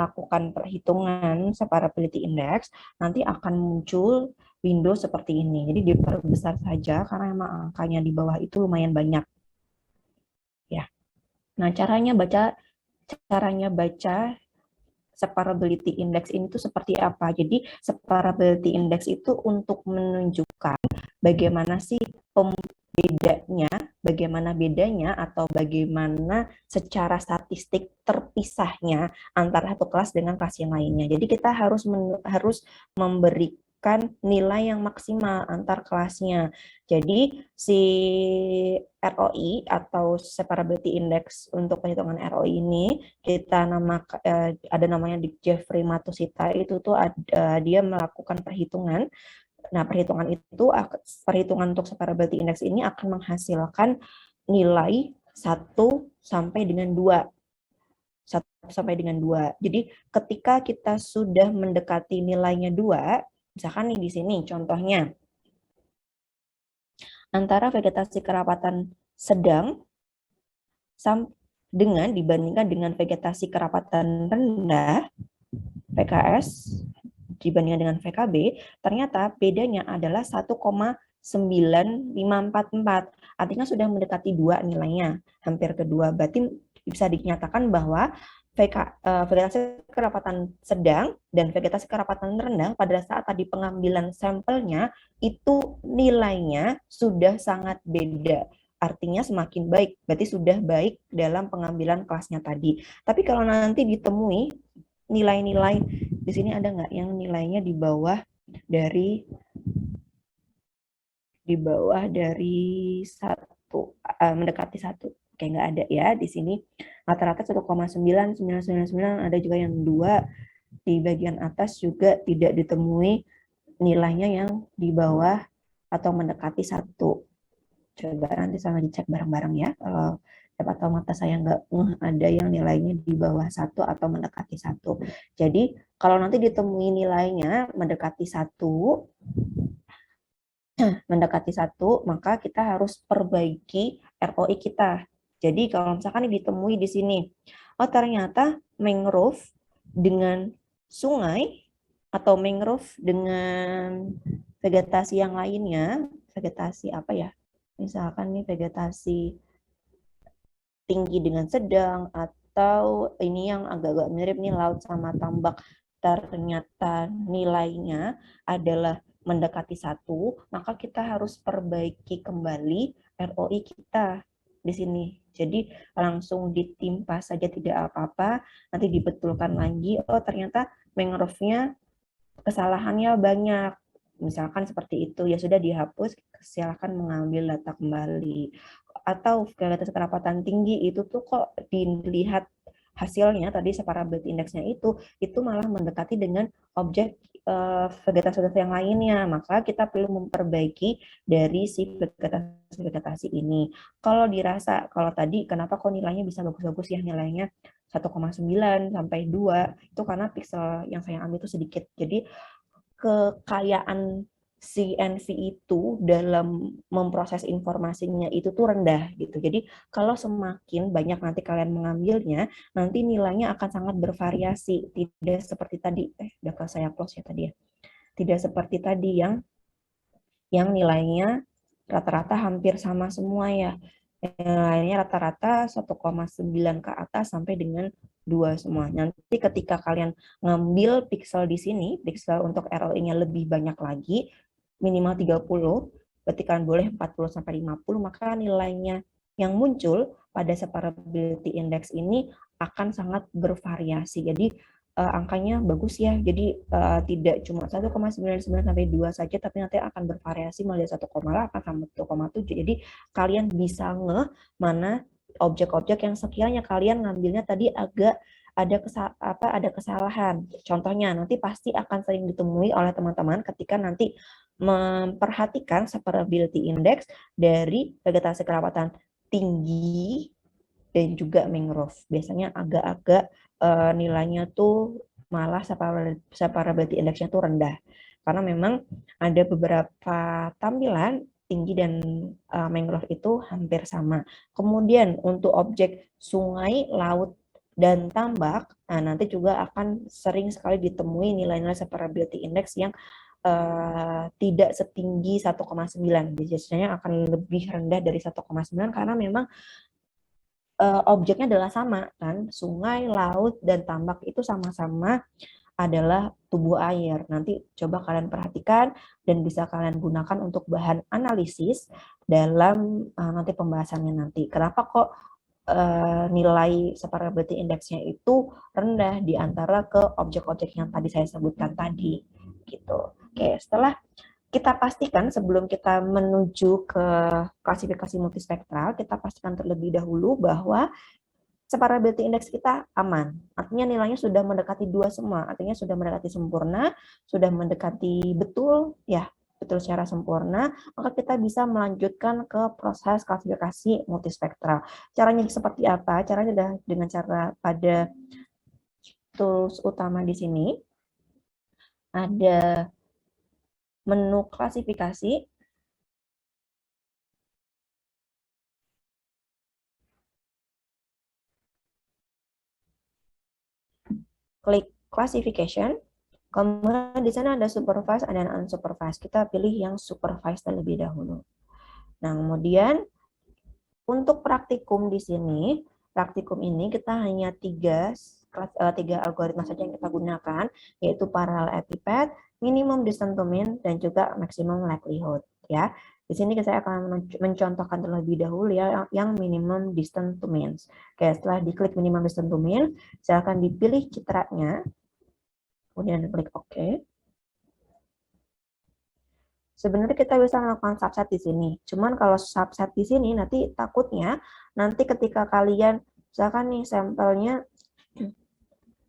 melakukan perhitungan separability index, nanti akan muncul window seperti ini. Jadi diperbesar saja karena memang angkanya di bawah itu lumayan banyak. Ya. Nah, caranya baca separability index ini tuh seperti apa? Jadi separability index itu untuk menunjukkan bagaimana sih bagaimana bedanya atau bagaimana secara statistik terpisahnya antara satu kelas dengan kelas yang lainnya. Jadi kita harus memberikan nilai yang maksimal antar kelasnya. Jadi si ROI atau separability index untuk perhitungan ROI ini kita ada namanya di Jeffrey Matsushita, itu tuh dia melakukan perhitungan. Nah, perhitungan untuk separability index ini akan menghasilkan nilai 1 sampai dengan 2. 1 sampai dengan 2. Jadi ketika kita sudah mendekati nilainya 2, misalkan nih di sini contohnya antara vegetasi kerapatan sedang dibandingkan dengan vegetasi kerapatan rendah PKS dibandingkan dengan VKB, ternyata bedanya adalah 1,9544. Artinya sudah mendekati 2 nilainya, hampir ke 2. Berarti bisa dinyatakan bahwa vegetasi kerapatan sedang dan vegetasi kerapatan rendah pada saat tadi pengambilan sampelnya itu nilainya sudah sangat beda. Artinya semakin baik, berarti sudah baik dalam pengambilan kelasnya tadi. Tapi kalau nanti ditemui nilai-nilai di sini ada nggak yang nilainya di bawah dari 1, mendekati 1? Kayak nggak ada ya di sini. Rata-rata 1,9999, ada juga yang 2. Di bagian atas juga tidak ditemui nilainya yang di bawah atau mendekati 1. Coba nanti sama dicek bareng-bareng ya. Kalau siapa tahu mata saya nggak ada yang nilainya di bawah 1 atau mendekati 1. Jadi kalau nanti ditemui nilainya mendekati 1, maka kita harus perbaiki ROI kita. Jadi kalau misalkan ditemui di sini, oh ternyata mangrove dengan sungai atau mangrove dengan vegetasi yang lainnya, vegetasi apa ya? Misalkan nih vegetasi tinggi dengan sedang, atau ini yang agak-agak mirip nih laut sama tambak, ternyata nilainya adalah mendekati 1, maka kita harus perbaiki kembali ROI kita di sini. Jadi langsung ditimpa saja tidak apa-apa, nanti dibetulkan lagi, oh ternyata mangrove-nya kesalahannya banyak. Misalkan seperti itu, ya sudah dihapus, silakan mengambil data kembali. Atau vegetasi kerapatan tinggi itu tuh kok dilihat hasilnya tadi separability index-nya itu malah mendekati dengan objek vegetasi yang lainnya, maka kita perlu memperbaiki dari si vegetasi ini. Kalau dirasa, kalau tadi kenapa kok nilainya bisa bagus-bagus ya, nilainya 1,9 sampai 2, itu karena pixel yang saya ambil itu sedikit. Jadi kekayaan CNV itu dalam memproses informasinya itu tuh rendah gitu. Jadi kalau semakin banyak nanti kalian mengambilnya, nanti nilainya akan sangat bervariasi. Tidak seperti tadi, udah saya close ya tadi ya. Tidak seperti tadi yang nilainya rata-rata hampir sama semua ya. Nilainya rata-rata 1,9 ke atas sampai dengan 2 semua. Nanti ketika kalian ngambil pixel di sini, pixel untuk ROI-nya lebih banyak lagi, minimal 30, berarti kalian boleh 40 sampai 50, maka nilainya yang muncul pada separability index ini akan sangat bervariasi. Jadi angkanya bagus ya. Jadi tidak cuma 1,99 sampai 2 saja, tapi nanti akan bervariasi mulai 1,8 sampai 1,7. Jadi kalian bisa mana objek-objek yang sekiranya kalian ngambilnya tadi agak ada kesalahan. Contohnya nanti pasti akan sering ditemui oleh teman-teman ketika nanti memperhatikan separability index dari vegetasi kerapatan tinggi dan juga mangrove. Biasanya agak-agak nilainya tuh malah separability index-nya tuh rendah. Karena memang ada beberapa tampilan tinggi dan mangrove itu hampir sama. Kemudian untuk objek sungai, laut, dan tambak, nah nanti juga akan sering sekali ditemui nilai-nilai separability index yang tidak setinggi 1,9. Biasanya akan lebih rendah dari 1,9 karena memang objeknya adalah sama kan, sungai, laut, dan tambak itu sama-sama adalah tubuh air. Nanti coba kalian perhatikan dan bisa kalian gunakan untuk bahan analisis dalam nanti pembahasannya nanti. Kenapa kok nilai separability index-nya itu rendah di antara ke objek-objek yang tadi saya sebutkan tadi gitu. Oke, setelah kita pastikan sebelum kita menuju ke klasifikasi multispektral, kita pastikan terlebih dahulu bahwa separability index kita aman. Artinya nilainya sudah mendekati 2 semua, artinya sudah mendekati sempurna, sudah mendekati betul, ya betul secara sempurna, maka kita bisa melanjutkan ke proses klasifikasi multispektral. Caranya seperti apa? Caranya dengan cara pada tools utama di sini, ada menu klasifikasi, klik classification, kemudian di sana ada supervised dan unsupervised. Kita pilih yang supervised terlebih dahulu. Nah, kemudian untuk praktikum di sini, praktikum ini kita hanya tiga algoritma saja yang kita gunakan, yaitu parallel epipet, minimum distance to mean, dan juga maximum likelihood. Ya, di sini saya akan mencontohkan terlebih dahulu ya yang minimum distance to means. Oke, setelah diklik minimum distance to mean, saya akan dipilih citranya, kemudian klik OK. Sebenarnya kita bisa melakukan subset di sini. Cuman kalau subset di sini nanti takutnya nanti ketika kalian misalkan nih sampelnya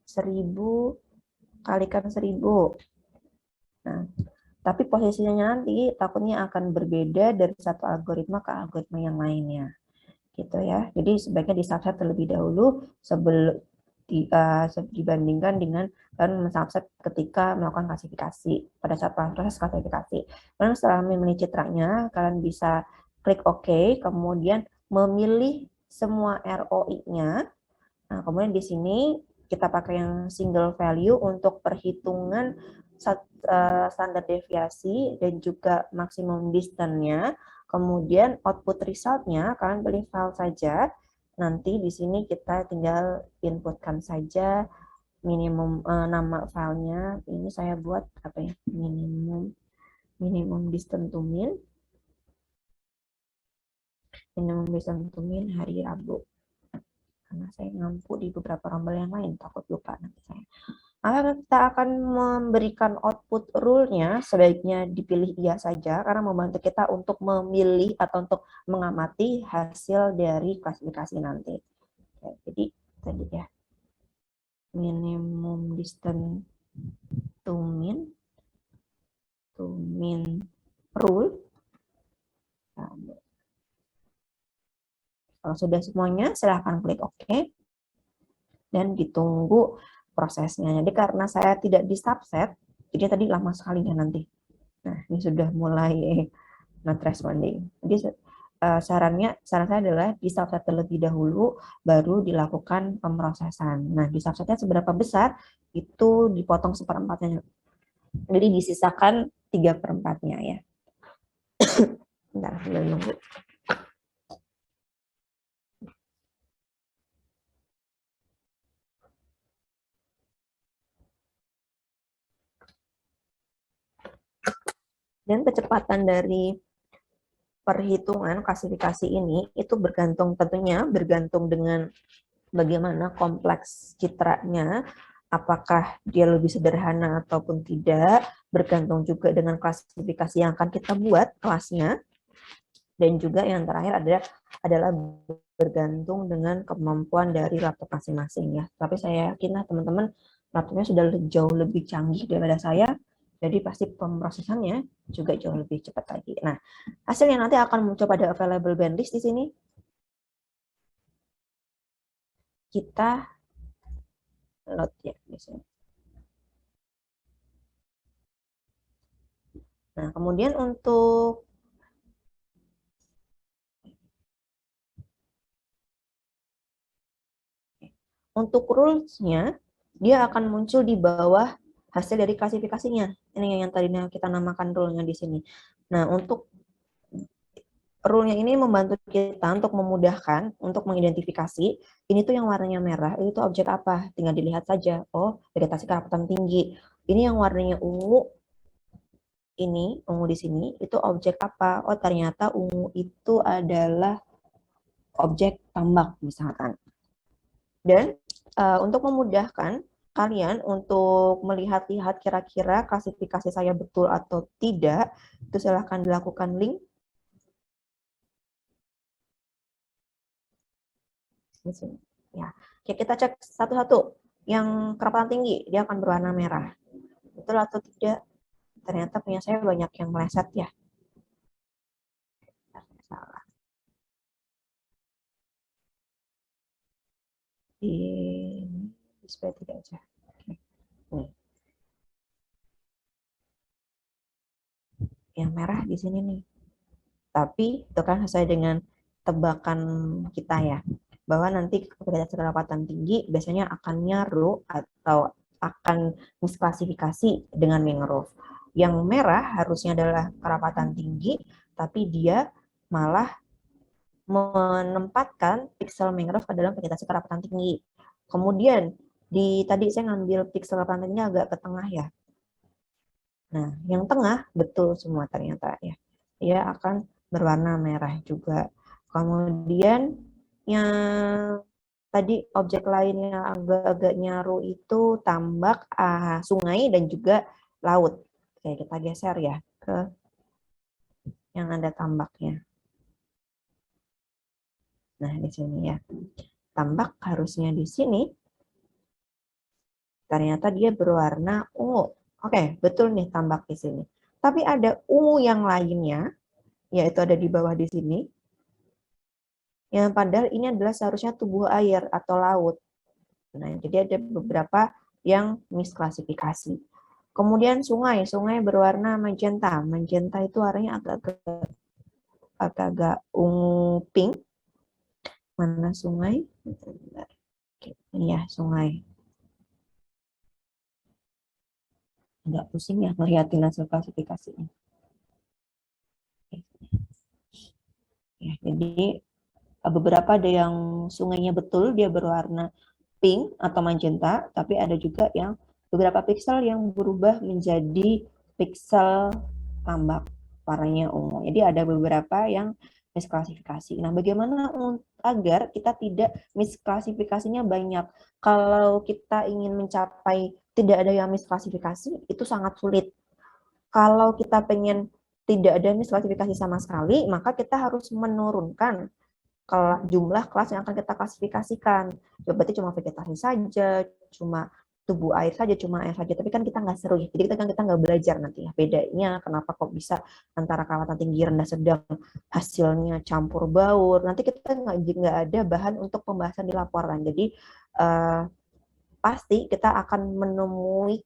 1000 kalikan 1000. Nah, tapi posisinya nanti takutnya akan berbeda dari satu algoritma ke algoritma yang lainnya. Gitu ya. Jadi sebaiknya di subset terlebih dahulu sebelum dibandingkan dengan dan mensubset ketika melakukan klasifikasi pada saat proses klasifikasi. Kemudian setelah memilih citranya, kalian bisa klik OK, kemudian memilih semua ROI-nya. Nah, kemudian di sini kita pakai yang single value untuk perhitungan standar deviasi dan juga maksimum distance-nya. Kemudian output result-nya kalian pilih file saja. Nanti di sini kita tinggal inputkan saja minimum nama filenya. Ini saya buat apa ya? Minimum distance to mean. Minimum distance to mean hari Rabu. Karena saya ngampu di beberapa rombel yang lain, takut lupa nanti saya. Maka kita akan memberikan output rule-nya, sebaiknya dipilih iya saja, karena membantu kita untuk memilih atau untuk mengamati hasil dari klasifikasi nanti. Oke, jadi tadi ya, minimum distance to mean rule. Nah, kalau sudah semuanya, silahkan klik OK dan ditunggu prosesnya. Jadi karena saya tidak di subset, jadi tadi lama sekali ya nanti. Nah, ini sudah mulai not responding. Jadi saran saya adalah di subset terlebih dahulu, baru dilakukan pemrosesan. Nah, di subsetnya seberapa besar, itu dipotong seperempatnya. Jadi disisakan 3/4-nya ya. Bentar, sambil nunggu. Dan kecepatan dari perhitungan klasifikasi ini itu tentunya bergantung dengan bagaimana kompleks citranya, apakah dia lebih sederhana ataupun tidak, bergantung juga dengan klasifikasi yang akan kita buat kelasnya, dan juga yang terakhir adalah bergantung dengan kemampuan dari laptop masing-masing ya. Tapi saya yakin lah teman-teman laptopnya sudah jauh lebih canggih daripada saya, jadi pasti pemrosesannya juga jauh lebih cepat lagi. Nah, hasilnya nanti akan muncul pada available bandlist di sini. Kita load ya di sini. Nah, kemudian untuk rules-nya, dia akan muncul di bawah hasil dari klasifikasinya. Ini yang tadinya kita namakan rule-nya di sini. Nah, untuk rule-nya ini membantu kita untuk memudahkan, untuk mengidentifikasi, ini tuh yang warnanya merah, itu tuh objek apa? Tinggal dilihat saja. Oh, vegetasi kerapatan tinggi. Ini yang warnanya ungu, ini, ungu di sini, itu objek apa? Oh, ternyata ungu itu adalah objek tambak, misalkan. Dan untuk memudahkan kalian untuk melihat-lihat kira-kira klasifikasi saya betul atau tidak, itu silahkan dilakukan link di sini. Ya, oke, kita cek satu-satu. Yang kerapatan tinggi, dia akan berwarna merah. Betul atau tidak? Ternyata punya saya banyak yang meleset ya. Salah. Di display tidak aja. Oke. Nih. Yang merah di sini nih. Tapi itu kan sesuai dengan tebakan kita ya. Bahwa nanti ketika kerapatan tinggi biasanya akan nyaru atau akan misklasifikasi dengan mangrove. Yang merah harusnya adalah kerapatan tinggi, tapi dia malah menempatkan pixel mangrove ke dalam vegetasi kerapatan tinggi. Kemudian di tadi saya ngambil pixel kerapatan tinggi agak ke tengah ya. Nah, yang tengah betul semua ternyata ya. Dia akan berwarna merah juga. Kemudian yang tadi objek lain yang agak-agak nyaru itu tambak, sungai, dan juga laut. Oke, kita geser ya ke yang ada tambaknya. Nah, di sini ya. Tambak harusnya di sini. Ternyata dia berwarna ungu. Oke, betul nih tambak di sini. Tapi ada ungu yang lainnya, yaitu ada di bawah di sini. Yang padahal ini adalah seharusnya tubuh air atau laut. Nah, jadi ada beberapa yang misklasifikasi. Kemudian sungai, sungai berwarna magenta. Magenta itu warnanya agak-agak ungu pink. Mana sungai? Oke, ini ya sungai. Agak pusing ya melihatin hasil klasifikasinya. Ya, jadi beberapa ada yang sungainya betul dia berwarna pink atau magenta, tapi ada juga yang beberapa pixel yang berubah menjadi pixel tambak warnanya ungu. Jadi ada beberapa yang misklasifikasi. Nah, bagaimana agar kita tidak misklasifikasinya banyak? Kalau kita ingin mencapai tidak ada yang misklasifikasi, itu sangat sulit. Kalau kita pengen tidak ada misklasifikasi sama sekali, maka kita harus menurunkan jumlah kelas yang akan kita klasifikasikan. Ya, berarti cuma vegetasi saja, cuma tubuh air saja, cuma air saja. Tapi kan kita nggak seru ya. Jadi kita nggak belajar nanti ya. Bedanya kenapa kok bisa antara kerapatan tinggi, rendah, sedang, hasilnya campur baur. Nanti kita nggak ada bahan untuk pembahasan di laporan. Jadi pasti kita akan menemui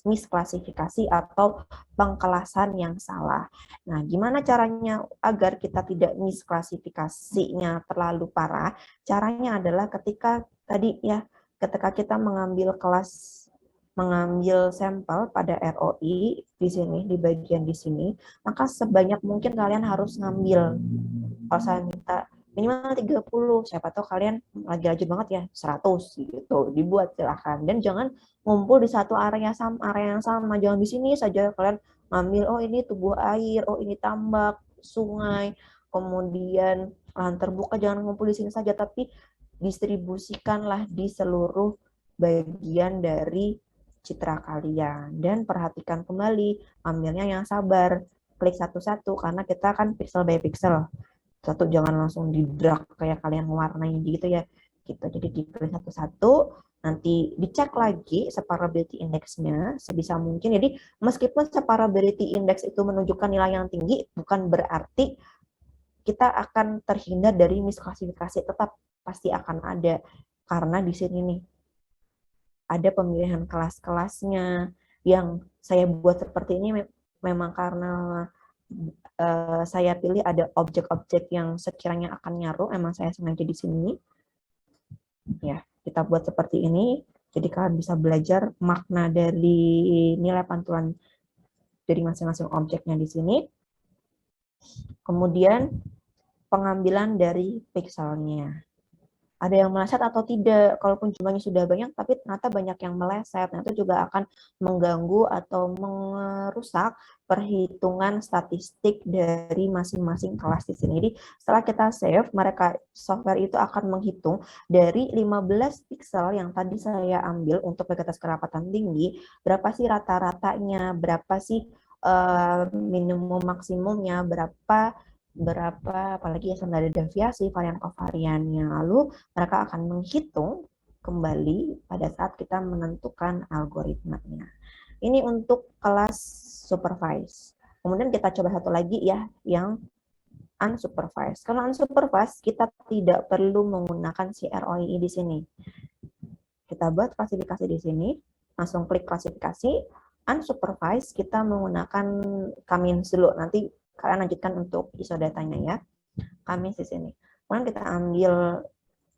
misklasifikasi atau pengkelasan yang salah. Nah, gimana caranya agar kita tidak misklasifikasinya terlalu parah? Caranya adalah ketika tadi ya, ketika kita mengambil sampel pada ROI di sini, di bagian di sini, maka sebanyak mungkin kalian harus ngambil. Kalau saya minta minimal 30, siapa tahu kalian lagi rajin banget ya 100 gitu, dibuat silahkan. Dan jangan ngumpul di satu area yang sama, jangan di sini saja kalian ngambil, oh ini tubuh air, oh ini tambak, sungai, kemudian lahan terbuka, jangan ngumpul di sini saja, tapi distribusikanlah di seluruh bagian dari citra kalian. Dan perhatikan kembali, ambilnya yang sabar, klik satu-satu karena kita kan pixel by pixel. Satu jangan langsung di drag kayak kalian mewarnai gitu ya. Gitu. Jadi dipilih satu-satu, nanti dicek lagi separability index-nya sebisa mungkin. Jadi meskipun separability index itu menunjukkan nilai yang tinggi, bukan berarti kita akan terhindar dari misklasifikasi, tetap pasti akan ada. Karena di sini nih ada pemilihan kelas-kelasnya yang saya buat seperti ini memang karena saya pilih ada objek-objek yang sekiranya akan nyaru, emang saya sengaja di sini ya. Kita buat seperti ini, jadi kalian bisa belajar makna dari nilai pantulan dari masing-masing objeknya di sini. Kemudian pengambilan dari pixelnya. Ada yang meleset atau tidak, kalaupun jumlahnya sudah banyak, tapi ternyata banyak yang meleset, nah itu juga akan mengganggu atau merusak perhitungan statistik dari masing-masing kelas di sini. Jadi setelah kita save, software itu akan menghitung dari 15 pixel yang tadi saya ambil untuk vegetasi kerapatan tinggi, berapa sih rata-ratanya, berapa sih minimum maksimumnya, berapa apalagi ya standar deviasi, varian kovariannya. Lalu mereka akan menghitung kembali pada saat kita menentukan algoritmanya. Ini untuk kelas supervised. Kemudian kita coba satu lagi ya, yang unsupervised. Kalau unsupervised, kita tidak perlu menggunakan si ROI di sini. Kita buat klasifikasi di sini, langsung klik klasifikasi. Unsupervised, kita menggunakan Kamins dulu. Nanti kalian lanjutkan untuk ISO datanya ya. Kamins di sini. Kemudian kita ambil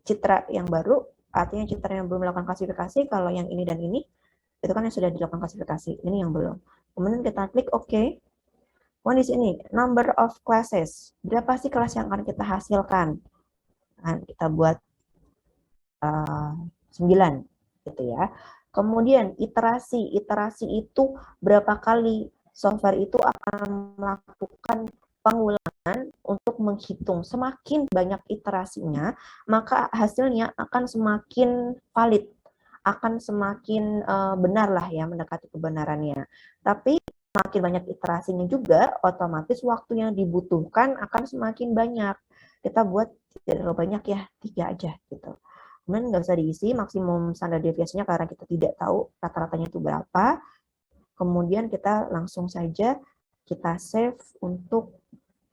citra yang baru, artinya citra yang belum melakukan klasifikasi. Kalau yang ini dan ini, itu kan yang sudah dilakukan klasifikasi. Ini yang belum. Kemudian kita klik OK. Kemudian di sini, number of classes. Berapa sih kelas yang akan kita hasilkan? Nah, kita buat 9, gitu ya. Kemudian iterasi. Iterasi itu berapa kali software itu akan melakukan pengulangan untuk menghitung. Semakin banyak iterasinya, maka hasilnya akan semakin valid, akan semakin benar lah ya, mendekati kebenarannya. Tapi semakin banyak iterasinya juga, otomatis waktu yang dibutuhkan akan semakin banyak. Kita buat tidak terlalu banyak ya, 3 aja gitu. Kemudian nggak usah diisi maksimum standar deviasinya karena kita tidak tahu rata-ratanya itu berapa. Kemudian kita langsung saja kita save untuk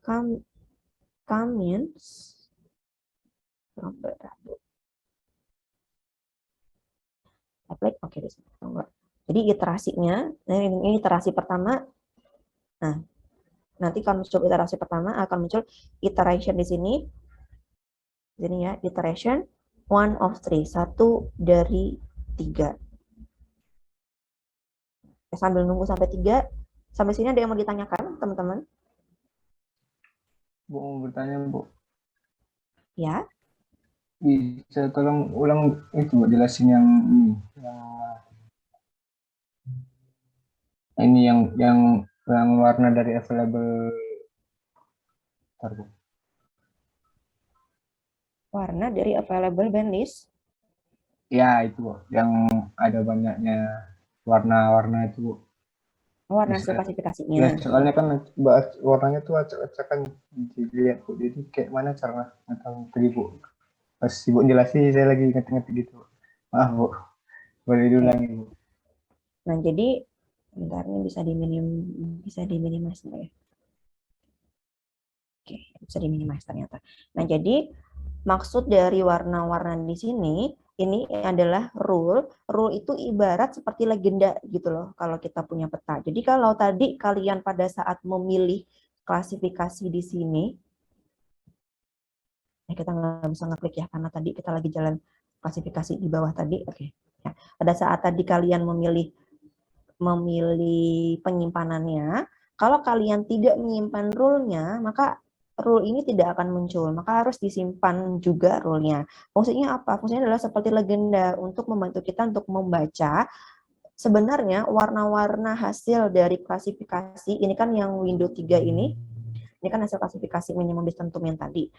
Kamins. Oke, jadi iterasinya, ini iterasi pertama. Nah, nanti kalau muncul iterasi pertama akan muncul iteration di sini. Ini ya, iteration 1 of 3, 1 dari 3. Sambil nunggu sampai 3, sampai sini ada yang mau ditanyakan, teman-teman? Bu, mau bertanya, Bu. Ya. Bisa tolong ulang itu, Bu, jelasin yang ini yang warna dari available. Warna dari available band list. Ya, itu, Bu, yang ada banyaknya warna-warna itu, Bu. Warna hasil klasifikasinya. Ya, soalnya kan bahas warnanya tuh acak-acak kan dilihat, Bu. Jadi kayak mana cara tahu tadi, Bu. Pas Ibu jelasin saya lagi ngetik-ngetik gitu. Maaf, Bu. Boleh diulangi, Bu. Nah, jadi bentar ini bisa diminimize ya. Oke, bisa diminimize ternyata. Nah, jadi maksud dari warna-warna di sini ini adalah rule. Rule itu ibarat seperti legenda gitu loh kalau kita punya peta. Jadi kalau tadi kalian pada saat memilih klasifikasi di sini, kita nggak bisa ngeklik ya karena tadi kita lagi jalan klasifikasi di bawah tadi. Oke. Ya. Pada saat tadi kalian memilih penyimpanannya, kalau kalian tidak menyimpan rule-nya, maka rule ini tidak akan muncul, maka harus disimpan juga rule-nya. Fungsinya apa? Fungsinya adalah seperti legenda untuk membantu kita untuk membaca sebenarnya warna-warna hasil dari klasifikasi, ini kan yang window 3 ini kan hasil klasifikasi minimum distance yang tadi.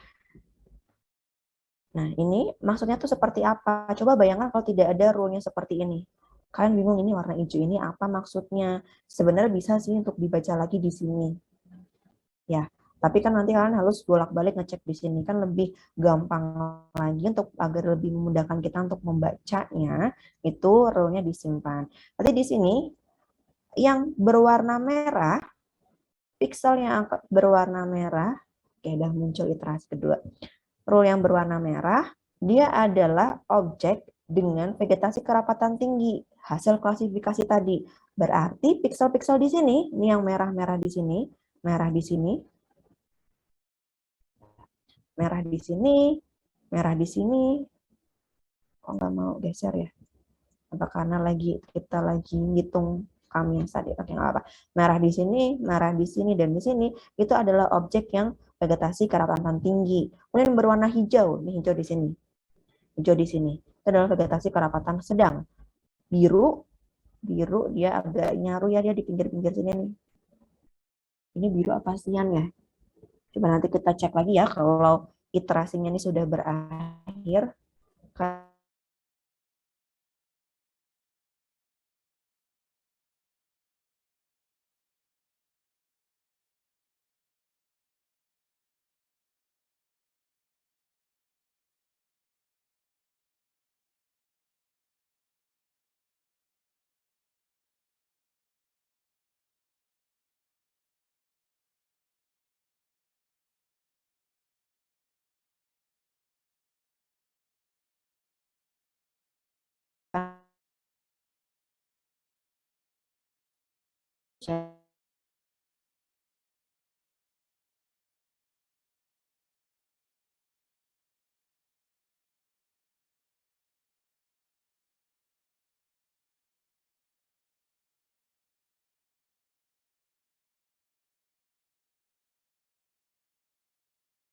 Nah, ini maksudnya tuh seperti apa? Coba bayangkan kalau tidak ada rule-nya seperti ini. Kalian bingung ini warna hijau ini apa maksudnya? Sebenarnya bisa sih untuk dibaca lagi di sini. Ya, tapi kan nanti kalian harus bolak-balik ngecek di sini kan lebih gampang lagi untuk agar lebih memudahkan kita untuk membacanya, itu rule-nya disimpan. Nanti di sini yang berwarna merah, pixel yang berwarna merah, oke, udah muncul iterasi kedua. Rule yang berwarna merah, dia adalah objek dengan vegetasi kerapatan tinggi, hasil klasifikasi tadi. Berarti pixel-pixel di sini, ini yang merah-merah di sini, merah di sini, merah di sini, merah di sini, Kok nggak mau geser ya? Apa karena kita lagi ngitung kami yang tadi? Oke, nggak apa. Merah di sini, dan di sini itu adalah objek yang vegetasi kerapatan tinggi. Kemudian berwarna hijau, ini hijau di sini, hijau di sini. Itu adalah vegetasi kerapatan sedang. Biru, biru dia agak nyaru ya, dia di pinggir-pinggir sini nih. Ini biru apa sian ya? Coba nanti kita cek lagi ya kalau iterasinya ini sudah berakhir. Cek